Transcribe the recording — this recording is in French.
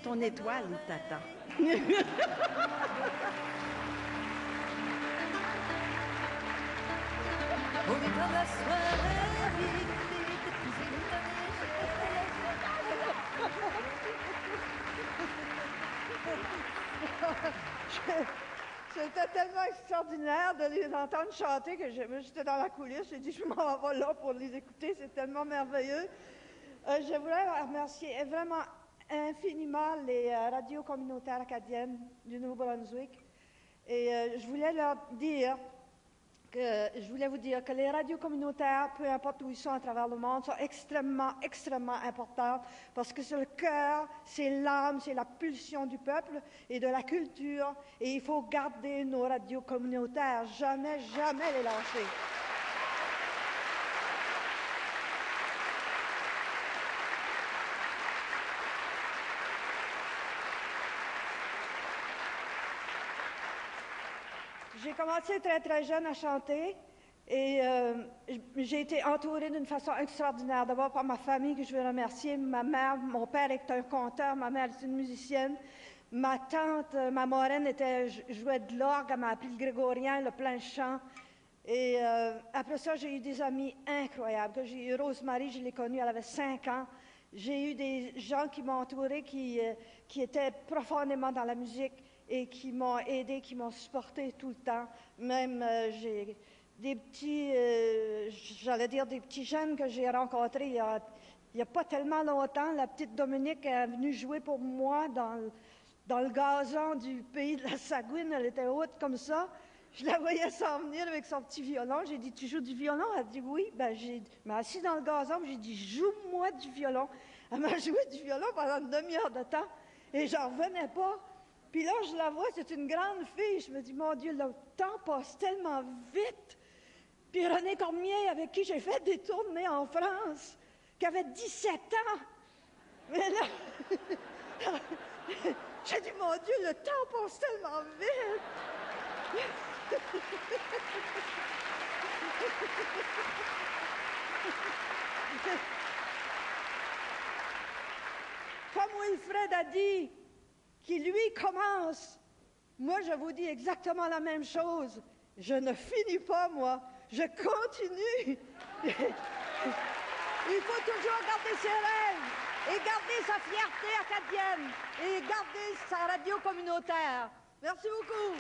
Ton étoile t'attend. C'était tellement extraordinaire de les entendre chanter que j'étais dans la coulisse. J'ai dit, je m'en vais là pour les écouter. C'est tellement merveilleux. Je voudrais remercier vraiment infiniment les radios communautaires acadiennes du Nouveau-Brunswick. Et je voulais vous dire que les radios communautaires, peu importe où ils sont à travers le monde, sont extrêmement, extrêmement importantes parce que c'est le cœur, c'est l'âme, c'est la pulsion du peuple et de la culture. Et il faut garder nos radios communautaires, jamais, jamais les lâcher. J'ai commencé très, très jeune à chanter et j'ai été entourée d'une façon extraordinaire. D'abord par ma famille que je veux remercier, ma mère, mon père est un conteur, ma mère est une musicienne. Ma tante, ma marraine, jouait de l'orgue, elle m'a appris le grégorien, le plein chant. Et après ça, j'ai eu des amis incroyables. J'ai eu Rosemary, je l'ai connue, elle avait 5 ans. J'ai eu des gens qui m'ont entourée, qui étaient profondément dans la musique et qui m'ont aidé, qui m'ont supporté tout le temps. Même j'ai des petits, j'allais dire des petits jeunes que j'ai rencontrés il y a pas tellement longtemps. La petite Dominique est venue jouer pour moi dans le gazon du pays de la Sagouine. Elle était haute comme ça. Je la voyais s'en venir avec son petit violon. J'ai dit, tu joues du violon? Elle a dit oui. Ben, j'ai assis dans le gazon, j'ai dit, joue-moi du violon. Elle m'a joué du violon pendant une demi-heure de temps et j'en revenais pas. Puis là, je la vois, c'est une grande fille. Je me dis, mon Dieu, le temps passe tellement vite. Puis René Cormier, avec qui j'ai fait des tournées en France, qui avait 17 ans. Mais là, j'ai dit, mon Dieu, le temps passe tellement vite. Comme Wilfred a dit, qui lui commence, moi je vous dis exactement la même chose. Je ne finis pas, moi. Je continue. Il faut toujours garder ses rêves et garder sa fierté acadienne et garder sa radio communautaire. Merci beaucoup.